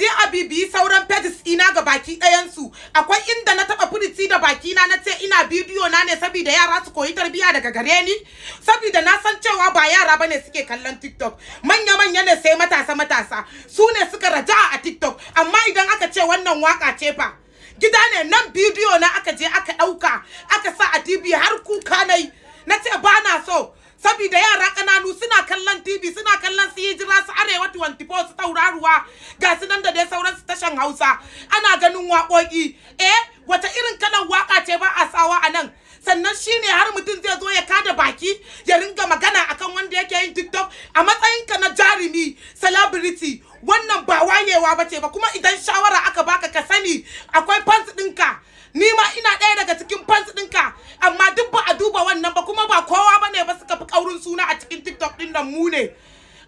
je a bibiyi sauran pages ina ga baki ɗayansu. Akwai inda na taɓa furici da bakina na ce ina bidiyo na ne saboda yara su koyi tarbiyya daga gare ni, saboda na san cewa ba yara bane suke kallon TikTok, manya ne sai matasa su ne suka raja a TikTok. Amma idan aka ce wannan waka ce fa, gida ne nan bidiyo na aka je aka ɗauka aka sa a TV har kuka na ce ba na so, saboda yara kananu suna kallon TV, suna kallon su hijira, su Arewa 24, su tauraruwa, ga su nan da dai sauran su tashan Hausa ana ganin waƙoƙi. Wata irin kalan waka ce ba a sawa a nan? Sannan shine har mutum zai zo ya kada baki ya ringa magana akan wanda yake yin TikTok a matsayinka na jarumi, celebrity. Wannan ba wayewa bace ba. Kuma idan shawara aka baka ka sani akwai fans ɗinka, ni ma ina ɗaya daga cikin fans ɗinka, amma duk ba a duba wannan ba, kuma ba kowa bane ba suka fi kaurin suna a cikin TikTok ɗin nan, mu ne.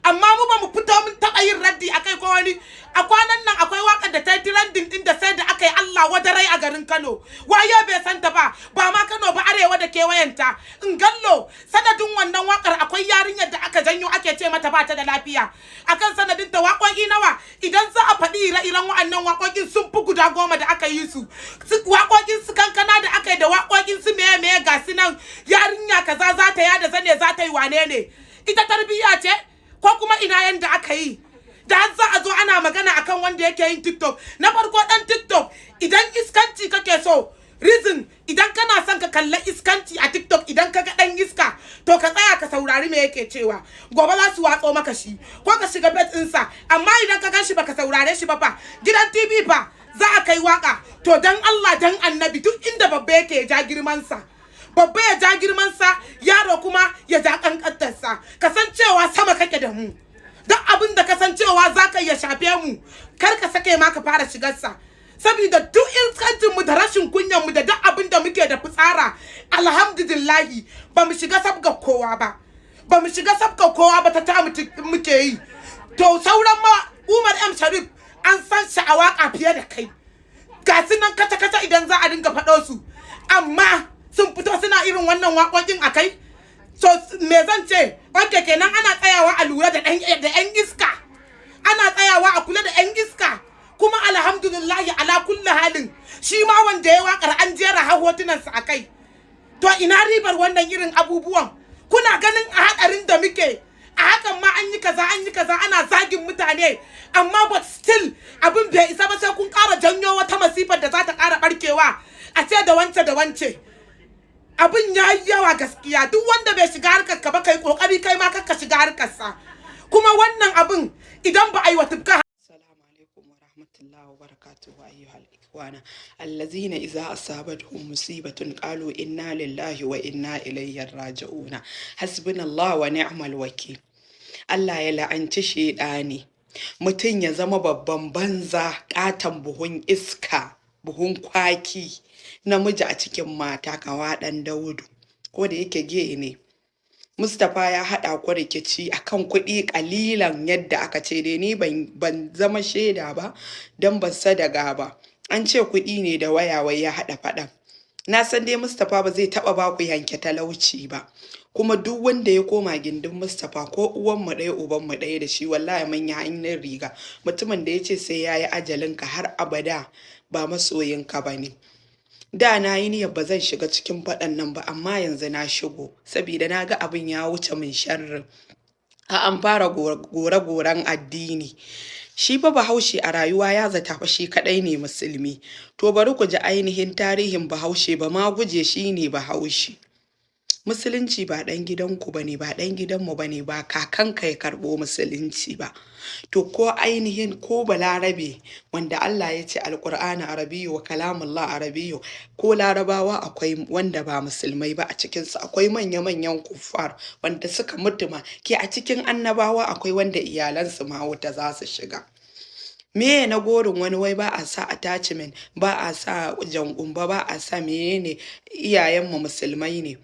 Amma mu ba mu fito mun taɓa yin raddi akai ko wani. A kwanan nan akwai waƙar da ta yi trending ɗin da sai da aka yi Allah wadarai a garin Kano. Waye bai santa ba ma Kano ba, Arewa da kewayenta. In gallo sanadin wannan waƙar akwai yarinyar da aka janyo ake ce mata ba ta da lafiya. Akan sanadin ta waƙoƙi nawa idan za a faɗi ire-iren wa'annan waƙoƙin sun fi guda 10 da aka yi su. Waƙoƙin su kankana da aka yi da waƙoƙin su meye ga su nan, yarinya kaza za ta yada zane za ta yi wane ne. Ita tarbiyya ce ko kuma ina yanda aka yi? Da har za a zo ana magana akan wanda yake yin TikTok. Na farko dan TikTok idan iskanci kake so, reason idan kana son ka kalla iskanci a TikTok, idan ka ga dan iska to ka tsaya ka saurari me yake cewa. Gobe za su watso maka shi ko ka shiga page ɗinsa. Amma idan ka gan shi baka saurare shi ba fa, gidan TV fa za a kai waka. To dan Allah dan Annabi duk inda babba yake ya ja girman sa. Babba ya ja girman sa, yaro kuma ya ja kankantarsa. Kasancewa sama kake da mu. Duk abin da kasancewa zaka iya shafe mu, kar ka sake ma ka fara shigar sa. Saboda duk inskancin mu da rashin kunyan mu da duk abin da muke da fitsara, alhamdulillah ba mu shiga sabga kowa ba. Ba mu shiga sabga kowa ba, ta muke yi. To sauran ma Umar M Sharif an san shi a waka fiye da kai. Ga su nan kata idan za a dinga faɗo su. Amma sun fito suna irin wannan waƙoƙin akai. So me zan ce? Okay, kenan ana tsayawa a lura da ɗan iska. Ana tsayawa a kula da ɗan iska. Kuma alhamdulillah ala kulli halin shi ma wanda ya waƙar an jera hotunansa akai. To ina ribar wannan irin abubuwan? Kuna ganin a hadarin da muke, a hakan ma an yi kaza ana zagin mutane, amma but still abin bai isa ba, sai kun ƙara janyo wata masifar da za ta ƙara barkewa a ce da wance. Abin ya yi yawa gaskiya. Duk wanda bai shiga harkar ka ba kai kokari kai ma ka shiga harkar sa. Kuma wannan abin idan ba a yi wa tufka. Assalamu alaikum wa rahmatullahi wa barakatuhu ayyuhal ikwana allazina idza asabatuhum musibatun qalu inna lillahi wa inna ilayhi raji'un hasbunallahu wa ni'mal wakil. Allah ya la'anci shedani, mutum ya zama babban banza, katan buhun iska, buhun kwaki, namiji a cikin mata, kawa dan Daudu, ko da yake ge ne. Mustapha ya haɗa ku rikici akan kuɗi ƙalilan, yadda aka ce dai ni ban zama shaida ba don ban sadaga ba. An ce kuɗi ne da wai ya haɗa faɗan. Na san dai Mustapha ba zai taɓa ba ku yanke talauci ba. Kuma duk wanda ya koma gindin Mustapha, ko uwanmu ɗaya ubanmu ɗaya da shi, wallahi mun yi hannun riga. Mutumin da ya ce sai ya yi ajalinka har abada ba masoyinka ba ne. Da na yi niyyar ba zan shiga cikin faɗan nan ba, amma yanzu na shigo saboda na ga abin ya wuce min sharrin. An fara gore-goren addini. Shi fa Bahaushe a rayuwa ya zata fa shi kadai ne musulmi. To bari ku ji ainihin tarihin Bahaushe. Ba ma guje shi ne Bahaushe. Musulunci ba ɗan gidanku ba ne, ba ɗan gidanmu ba ne, ba kakanka ya karɓo musulunci ba. To ko ainihin ko balarabe wanda Allah ya ce alƙur'ani arabiyu wa kalamullah arabiyu, ko larabawa akwai wanda ba musulmai ba a cikinsu, akwai manya-manyan kuffar wanda suka mutuma, ke a cikin annabawa akwai wanda iyalansu ma wuta za su shiga. Me na gorin wani wai ba a sa attachment, ba a sa jan'umba, ba a sa menene, iyayenmu musulmai ne.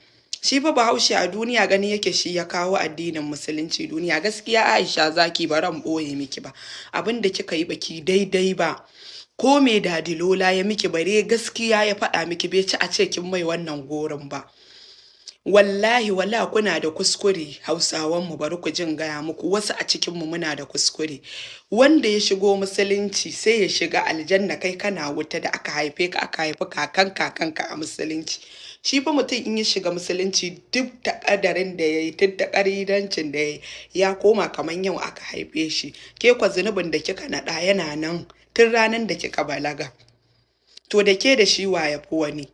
Shi fa Bahaushe a duniya gani yake shi ya kawo addinin musulunci duniya. Gaskiya Aisha Zaki ba ran boye miki ba, abin da kika yi baki daidai ba. Ko me dady Lola ya miki bare gaskiya ya faɗa miki, bai ci a ce kin mai wannan gorin ba. wallahi kuna da kuskure. Hausawan mu bari ku jin gaya muku, wasu a cikin mu muna da kuskure. Wanda ya shigo musulunci sai ya shiga aljanna, kai kana wuta da aka haife ka aka haifi kakanka a musulunci. Shi fa mutum in ya shiga musulunci duk da kadarin da yayi, duk da karidancin da yayi, ya koma kaman yau aka haife shi. Ke kwa zunubin da kika naɗa yana nan tun ranar da kika balaga. To da ke da shi wa ya fi wani?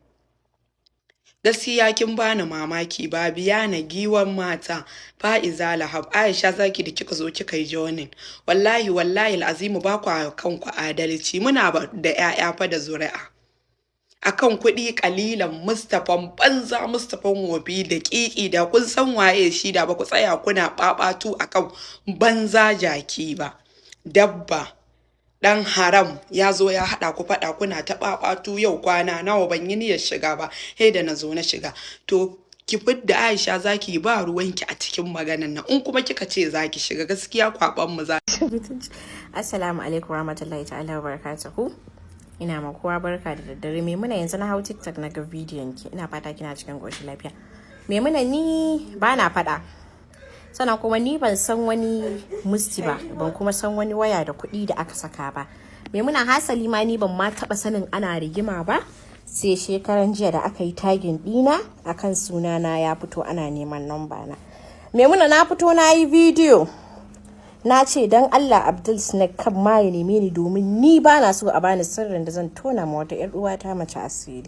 Gaskiya kin bani mamaki. Babiyana giwan mata, Fa'iza Lahab, Aisha Zaki da kika zo kika yi joinin. Wallahi al'azimu ba ku kanku adalci. Muna da 'ya'ya fa da zuri'a. Akan kuɗi kalilan Mustapha banza, Mustapha wobi da ƙiƙi, da kun san waye shi da ba ku tsaya kuna ɓaɓatu akan banza jaki ba. Dabba dan haram ya zo ya haɗa ku faɗa, kuna ta ɓaɓatu. Yau kwana nawa ban yi niyyar shiga ba, he da na zo na shiga. To ki fidda Aisha Zaki, ba ruwanki a cikin maganan nan. In kuma kika ce zaki shiga, gaskiya kwaban mu za. Assalamu alaikum warahmatullahi ta'ala wabarakatuhu. Ina ma kowa barka da daddare. Maimuna yanzu na hau TikTok na ga bidiyon ki. Ina fata kina cikin ƙoshin lafiya. Maimuna ni ba na faɗa. Sannan kuma ni ban san wani musti ba, ban kuma san wani waya da kuɗi da aka saka ba. Maimuna hasali ma ni ban ma taɓa sanin ana rigima ba, sai shekaran jiya da aka yi tagin ɗina akan sunana ya fito ana neman namba na. Maimuna na fito na yi bidiyo. Na ce don Allah Abdul Snack kan ma ya neme ni, domin ni ba na so a bani sirrin da zan tona ma wata 'yar uwata mace asiri.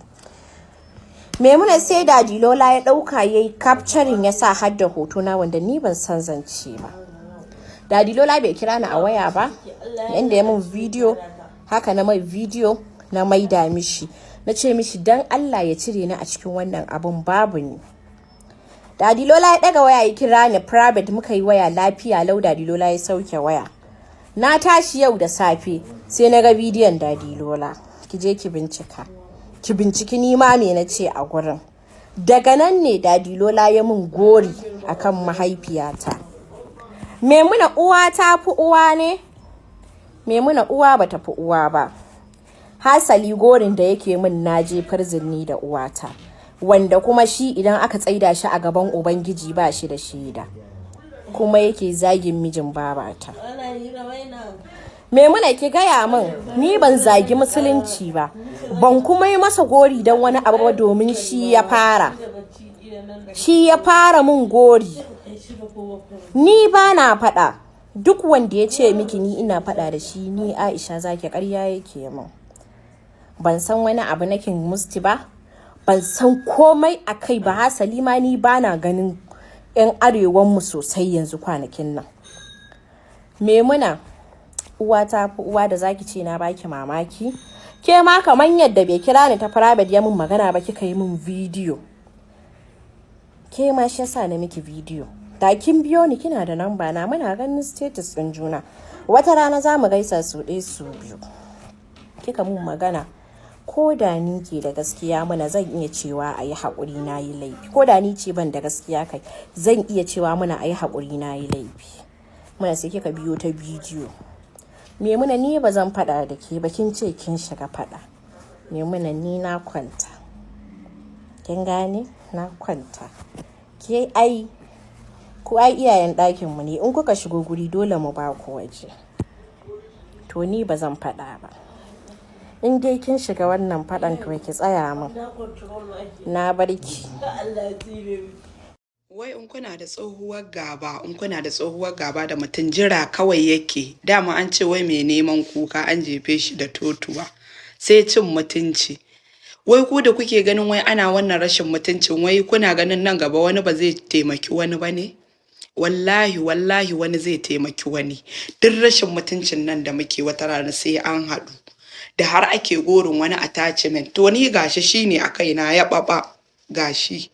Maimuna sai Dady Lola ya dauka yayi capturing ya sa har da hoto na, wanda ni ban san zance ba. Dady Lola bai kira ni a waya ba, yanda ya min video haka na mai video na maida mishi. Na ce mishi dan Allah ya cire ni a cikin wannan abun, babu ni. Dady Lola ya daga waya ya kira ni private, muka yi waya lafiya lau. Dady Lola ya sauke waya. Na tashi yau da safe sai na ga bidiyon Dady Lola. Ki je ki bincika. Ki binciki ni ma me nace a gurin. Daga nan ne Dady Lola ya mun gori akan mahaifiyata. Maimuna uwa ta fi uwa ne? Maimuna uwa bata fi uwa ba. Hasali gorin da yake min na jefar zinni da uwata, wanda kuma shi idan aka tsaida shi a gaban ubangiji ba shi da shaida, kuma yake zagin mijin babata. Maimuna ki gaya min, ni ban zagi musulunci ba, ban kuma yi masa gori don wani abu ba, domin shi ya fara mun gori. Ni ba na faɗa. Duk wanda ya ce miki ni ina faɗa da shi, ni Aisha Zaki, ƙarya yake min. Ban san wani abu nakin musti ba, ban san komai a kai ba. Hasali ma ni ba na ganin 'yan arewanmu sosai yanzu kwanakin nan. Maimuna uwa ta fi uwa da zaki ce na baki mamaki. Ke ma kaman yadda bai kira ni ta private ya min magana ba, kika yi min video. Ke ma shi yasa na miki video. Da kin biyo ni kina da namba na, muna ganin status din juna. Wata rana za mu gaisa su ɗaya su biyu. Kika mun magana. Ko da ni ke da gaskiya, muna zan iya cewa a yi haƙuri na yi laifi. Ko da ni ce ban da gaskiya kai, zan iya cewa muna a yi haƙuri na yi laifi. Muna sai kika biyo ta bidiyo. Maimuna ni ba zan faɗa da ke ba, kin ce kin shiga faɗa. Maimuna ni na kwanta. Kin gane? Na kwanta. Ke ku iyayen ɗakin mu ne, in kuka shigo guri dole mu ba ku waje. To ni ba zan faɗa ba. In dai kin shiga wannan faɗan to ki tsaya min. Na barki. Wai in kuna da tsohuwar gaba, da mutum jira kawai yake. Dama an ce wai mai neman kuka an jefe shi da totuwa. Sai cin mutunci. Wai ku da kuke ganin wai ana wannan rashin mutuncin, wai kuna ganin nan gaba wani ba zai taimaki wani ba ne? Wallahi wani zai taimaki wani. Duk rashin mutuncin nan da muke wata rana sai an haɗu. Da har ake gorin wani attachment. To ni gashi shine a kaina ya ɓaɓa gashi.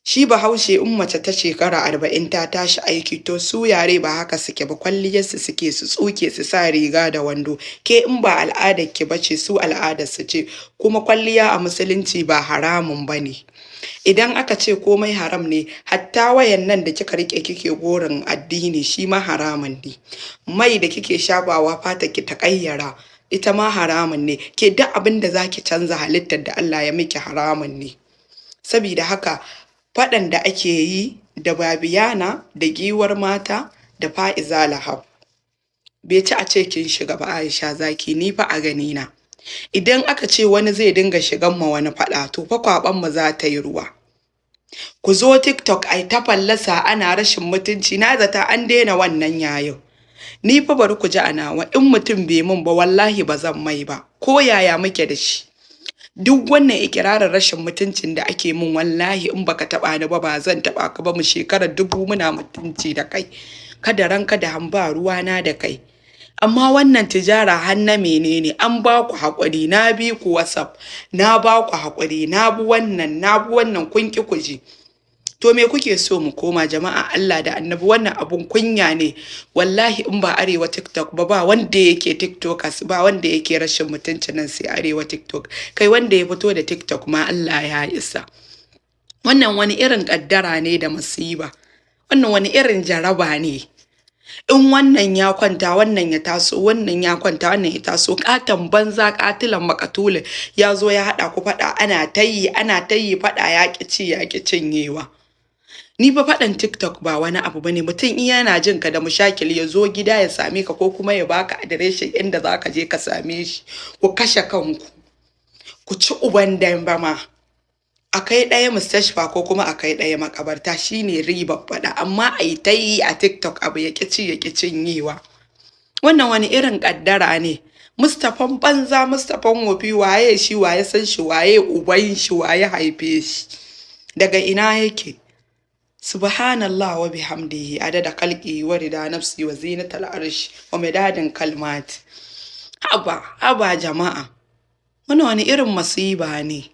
Shi Bahaushe in mace ta shekara 40 ta tashi aiki, to su yare ba haka suke ba, kwalliyarsu suke su tsuke su sa riga da wando. Ke in ba al'adar ki bace, su al'adar su ce. Kuma kwalliya a musulunci ba haramun bane. Idan aka ce komai haram ne, hatta wayan nan da kika rike kike gorin addini shi ma haramun ne. Mai da kike shafawa fata ki ta kayyara, ita ma haramun ne. Ke duk abin da zaki canza halittar da Allah ya miki haramun ne. Saboda haka faɗan da ake yi da Babiyana da giwar mata da Fa'iza Lahab. Bai ci a ce kin shiga ba Aisha Zaki, ni fa a gani na. Idan aka ce wani zai dinga shigan ma wani faɗa to fa kwaɓan mu za ta yi ruwa. Ku zo TikTok ai ta fallasa ana rashin mutunci, na zata an daina wannan yayin. Ni fa bari ku ji a nawa, in mutum bai mun ba wallahi ba zan mai ba, ko yaya muke da shi. Duk wannan ikirarin rashin mutuncin da ake mun wallahi in baka taba ni ba zan taba ka ba, mu shekarar 1000 muna mutunci da kai. Kada ranka da hamba ruwana da kai. Amma wannan tijara har na menene, an ba ku haƙuri, na bi ku WhatsApp, na ba ku haƙuri, na bi wannan kun ki ku ji. To me kuke so mu koma jama'a Allah da Annabi, wannan abun kunya ne. Wallahi in ba Arewa TikTok ba wanda yake TikTokers, ba wanda yake rashin mutunci nan sai Arewa TikTok. Kai wanda ya fito da TikTok ma Allah ya isa. Wannan wani irin kaddara ne da musiba. Wannan wani irin jaraba ne. In wannan ya kwanta wannan ya taso, wannan ya kwanta wannan ya taso, katan banza katilan makatulin ya zo ya hada ku fada, ana tayi fada ya ci ya ki cinyewa. Ni fa faɗan TikTok ba wani abu bane, mutum iya yana jin ka da mushakil ya zo gida ya same ka ko kuma ya baka adireshin inda zaka je ka same shi, ku kashe kanku, ku ci uban damba ma. Akai ɗaya mustashfa ko kuma akai ɗaya makabarta shine ribar faɗa, amma ai ta yi a TikTok abu ya ci ya cinyewa. Wannan wani irin kaddara ne. Mustafan banza, Mustafan wofi, waye shi, waye san shi, waye uban shi, waye haife shi, daga ina yake? Subhanallah wa bihamdihi adada khalqi wa rida nafsi wa zinatal arshi wa midadin kalmati. Haba jama'a, wannan wani irin masiba ne.